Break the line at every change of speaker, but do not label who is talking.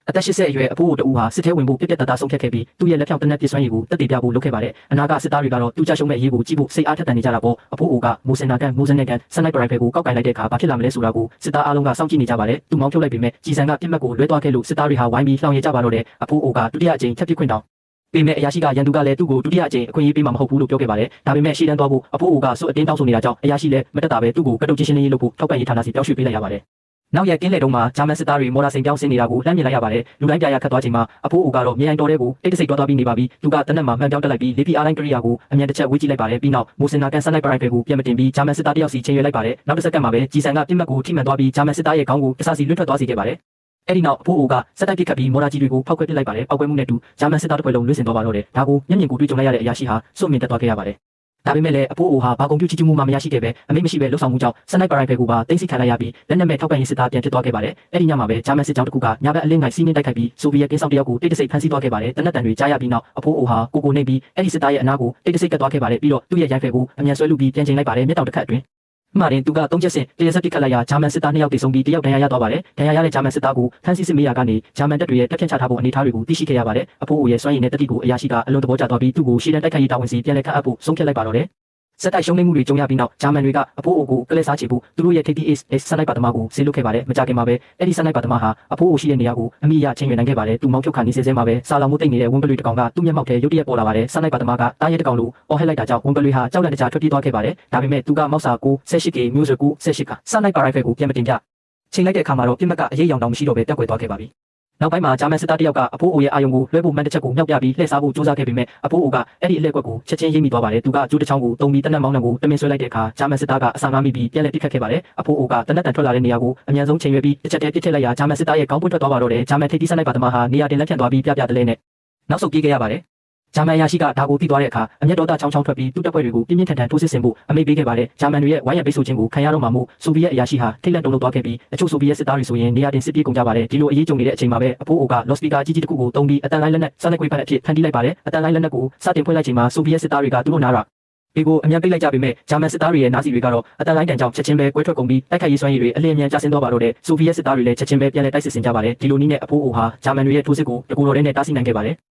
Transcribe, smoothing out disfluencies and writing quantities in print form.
အသက်80အရွယ်အဖိုးအိုတဦးဟာစစ်ထဲဝင်ဖို့ပြက်ပြက်တသားဆုံးဖြတ်ခဲ့ပြီးသူ့ရဲ့လက်ဖြောင့်တနက်ပစ်စွမ်းရည်ကိုတက်တည်ပြဖို့လုပ်ခဲ့ပါတယ်။အနာကစစ်သားတွေကတော့သူ့ကြရှုံးမဲ့အရေးကိုကြည့်ဖို့စိတ်အားထက်သန်နေကြတာပေါ့။အဖိုးအိုကမိုးစင်နာကန်မိုးစင်နဲ့ကန်စနိုက်ပရိုင်ဖယ်ကိုကောက်ကင်လိုက်တဲ့အခါဘာဖြစ်လာမလဲဆိုတာကိုစစ်သားအားလုံးကစောင့်ကြည့်နေကြပါတယ်။သူ့မောင်းဖြုတ်လိုက်ပေမဲ့ကြီးစံကပြစ်မှတ်ကိုလွဲသွားခဲ့လို့စစ်သားတွေဟာဝိုင်းပြီးလှောင်ရကြပါတော့တယ်။အဖိုးအိုကဒုတိယအကြိမ်ထပ်ပစ်ခွင့်တောင်းပေမဲ့အရာရှိကရန်သူကလည်းသူ့ကိုဒုတိယအကြိမ်အခွင့်အရေးပေးမှာမဟုတ်ဘူးလို့ပြောခဲ့ပါတယ်။ဒါပေမဲ့ရှေ့တန်းသွားဖို့အဖိုးအိုကစွတ်အတင်းတောင်းဆိုနေတာကြောင့်အရာရှိလည်းမတက်တာပဲသူ့ကိုကတုတ်ချင်းရှင်းလင်းရေးလုပ်ဖို့ထောက်ပံ့ရေးဌာနစီပြောင်းရွှေ့ပေးလိုက်ရပါတယ်။နောက်ရက်ကင်းလေတုံးမှာဂျာမန်စစ်သားတွေမော်ဒာစိန်ပြောင်းဆင်းနေတာကိုလှမ်းမြင်လိုက်ရပါတယ်။လူတိုင်းပြရခတ်သွားချိန်မှာအဖိုးအိုကတော့မြေအိမ်တော်တဲ့ကိုတိတ်တဆိတ်သွားပြီးနေပါပြီ။သူကတနက်မှာမှန်ပြောင်းတက်လိုက်ပြီးလေပီအားတိုင်းကရိယာကိုအမြန်တစ်ချက်ဝေးကြည့်လိုက်ပါတယ်။ပြီးနောက်မိုးစင်နာကန်စနိုက်ပရိုင်ဖယ်ကိုပြန်မတင်ပြီးဂျာမန်စစ်သားတယောက်စီချိန်ရွယ်လိုက်ပါတယ်။နောက်တစ်စက္ကန့်မှာပဲဂျီဆန်ကပြစ်မှတ်ကိုထိမှန်သွားပြီးဂျာမန်စစ်သားရဲ့ခေါင်းကိုတဆစီလွတ်ထွက်သွားစေခဲ့ပါတယ်။အဲ့ဒီနောက်အဖိုးအိုကစက်တိုက်ပစ်ခတ်ပြီးမော်ဒာကြီးတွေကိုဖောက်ခွဲပစ်လိုက်ပါတယ်။ပောက်ကွဲမှုနဲ့တူဂျာမန်စစ်သားတစ်ဖွဲ့လုံးလွင့်စင်သွားပါတော့တယ်။ဒါကိုမျက်မြင်ကိုတွေ့ကြုံလိုက်ရတဲ့အရာရှိဟာစွန့်မြင်တက်သွားခဲ့ရပါတယ်။ဒါပေမဲ့လည်းအဖိုးအိုဟာဘာကုန်ပြုတ်ချီးကျူးမှုမှမရရှိခဲ့ပဲအမိန့်မရှိပဲလှုပ်ဆောင်မှုကြောင့်စနိုက်ပရိုင်ဖယ်ကိုပါတင်စီခံလိုက်ရပြီးလက်နက်မဲ့ထောက်ပံ့ရေးစစ်သားပြန်ဖြစ်သွားခဲ့ပါတယ်။အဲ့ဒီညမှာပဲဂျာမန်စစ်ကြောင်းတစ်ခုကညဘက်အလင်းငိုင်စီးနှင်းတိုက်ခိုက်ပြီးဆိုဗီယက်ကင်းဆောင်တယောက်ကိုတိတ်တဆိတ်ဖမ်းဆီးသွားခဲ့ပါတယ်။တနက်တန်တွေကြားရပြီးနောက်အဖိုးအိုဟာကိုနေပြီးအဲ့ဒီစစ်သားရဲ့အနားကိုတိတ်တဆိတ်ကတ်သွားခဲ့ပါတယ်။ပြီးတော့သူ့ရဲ့ရိုင်ဖယ်ကိုအမြန်ဆွဲလူပြီးပြန်ချိန်လိုက်ပါတယ်။မျက်တောင်တစ်ခတ်အတွင်းမှရင်သူက3ချက်စင်တရဆက်ပစ်ခတ်လိုက်ရာဂျာမန်စစ်သား2ယောက်တိတ်ဆုံးပြီး1ယောက်ဒဏ်ရာရသွားပါတယ်။ဒဏ်ရာရတဲ့ဂျာမန်စစ်သားကိုဖမ်းဆီးစစ်မေးရာကနေဂျာမန်တပ်တွေရဲ့တပ်ဖြန့်ချထားဖို့အနေအထားတွေကိုသိရှိခဲ့ရပါတယ်။အဖိုးအိုရဲ့စွမ်းရည်နဲ့တတိကိုအရာရှိကအလွန်သဘောကျသွားပြီးသူ့ကိုရှေ့တန်းတိုက်ခိုက်ရေးတာဝန်စီပြန်လည်ခန့်အပ်ဖို့ဆုံးဖြတ်လိုက်ပါတော့တယ်။စက်တိုက်ရှုံးနိမ့်မှုတွေကြုံရပြီးနောက်ဂျာမန်တွေကအဖိုးအိုကိုကလစ်စားချေဖို့သူတို့ရဲ့ထိပ်သီး ace စနိုက်ပါသမားကိုဆေးလွတ်ခဲ့ပါတယ်။မကြခင်မှာပဲအဲ့ဒီစနိုက်ပါသမားဟာအဖိုးအိုရှိတဲ့နေရာကိုအမိရချင်းရွယ်နိုင်ခဲ့ပါတယ်။သူမောင်းဖြုတ်ခါနေစဲမှာပဲစာလောင်မှုတိတ်နေတဲ့ဝင်းပလွေတစ်ကောင်ကသူ့မျက်မှောက်ထဲရုတ်တရက်ပေါ်လာပါတယ်။စနိုက်ပါသမားကတားရဲတစ်ကောင်လိုအော်ဟစ်လိုက်တာကြောင့်ဝင်းပလွေဟာကြောက်လန့်တကြားထွက်ပြေးသွားခဲ့ပါတယ်။ဒါပေမဲ့သူကမောက်စာကို 18K မျိုးစကူ 18K စနိုက်ပါရိုင်ဖယ်ကိုပြန်မတင်ပြချိန်လိုက်တဲ့အခါမှာတော့ပြစ်မှတ်ကအရေးရောင်တောင်မရှိတော့ပဲတက်ကွယ်သွားခဲ့ပါပြီ။နောက်ပိုင်းမှာဂျာမန်စစ်သားတယောက်ကအဖိုးအိုရဲ့အာယုံကိုလွှဲဖို့မှန်တစ်ချက်ကိုမြောက်ပြပြီးလှည့်စားဖို့ကြိုးစားခဲ့ပေမဲ့အဖိုးအိုကအဲ့ဒီအလှည့်ကွက်ကိုချက်ချင်းရိပ်မိသွားပါတယ်။သူကကျိုးတစ်ချောင်းကိုတုံပြီးတနက်မောင်းနှံကိုတမင်ဆွဲလိုက်တဲ့အခါဂျာမန်စစ်သားကအဆန်ကားမိပြီးပြန်လည်ပစ်ခတ်ခဲ့ပါတယ်။အဖိုးအိုကတနက်တန်ထွက်လာတဲ့နေရာကိုအမြန်ဆုံးချိန်ရွယ်ပြီးတစ်ချက်တည်းပစ်ထည့်လိုက်ရာဂျာမန်စစ်သားရဲ့ခေါင်းပွင့်ထွက်သွားပါတော့တယ်။ဂျာမန်ထိပ်သီးစနိုက်ပါသမားဟာနေရာတင်လက်ဖြန့်သွားပြီးပြတလဲနဲ့နောက်ဆုတ်ပြေးခဲ့ရပါတယ်။ဂျာမန်ရရှိကဒါကိုသိသွားတဲ့အခါအမျက်တော်သားချောင်းချောင်းထွက်ပြီးသူ့တပ်ဖွဲ့တွေကိုပြင်းပြင်းထန်ထန်ထိုးစစ်ဆင်ဖို့အမိန့်ပေးခဲ့ပါတယ်။ဂျာမန်တွေရဲ့ဝိုင်းရံပိတ်ဆို့ခြင်းကိုခံရတော့မှမို့ဆိုဗီယက်အရာရှိဟာထိတ်လန့်တုန်လှုပ်သွားခဲ့ပြီးအချို့ဆိုဗီယက်စစ်သားတွေဆိုရင်နေရာတင်စစ်ပြေးကုန်ကြပါတယ်။ဒီလိုအရေးကြုံနေတဲ့အချိန်မှာပဲအဖိုးအိုကလော့စပီကာကြီးကြီးတစ်ခုကိုတုံးပြီးအတန်လိုင်းလက်နက်စနက်ကွေးဖက်အဖြစ်ဖန်တီးလိုက်ပါတယ်။အတန်လိုင်းလက်နက်ကိုစတင်ဖွင့်လိုက်ချိန်မှာဆိုဗီယက်စစ်သားတွေကသူတို့နာရာပေကိုအမြန်ပိတ်လိုက်ကြပေမဲ့ဂျာမန်စစ်သားတွေရဲ့နာစီတွေကတော့အတန်လိုင်းတန်ကြောင့်ချက်ချင်းပဲကွဲထွက်ကုန်ပြီးတိုက်ခိုက်ရေးစွမ်းရည်တွေအလင်းအမြန်ကျဆင်းသွားပါတော့တယ်။ဆိုဗီယက်စစ်သားတွေလည်းချက်ချင်းပဲပြန်လည်တိုက်စစ်ဆင်ကြပါတယ်။ဒီလိုနည်းနဲ့အဖိုးအိုဟာဂျာမန်တွေရဲ့ထိုးစစ်ကိုတကူတော်တဲ့နဲ့တားဆီးနိုင်ခဲ့ပါတယ်။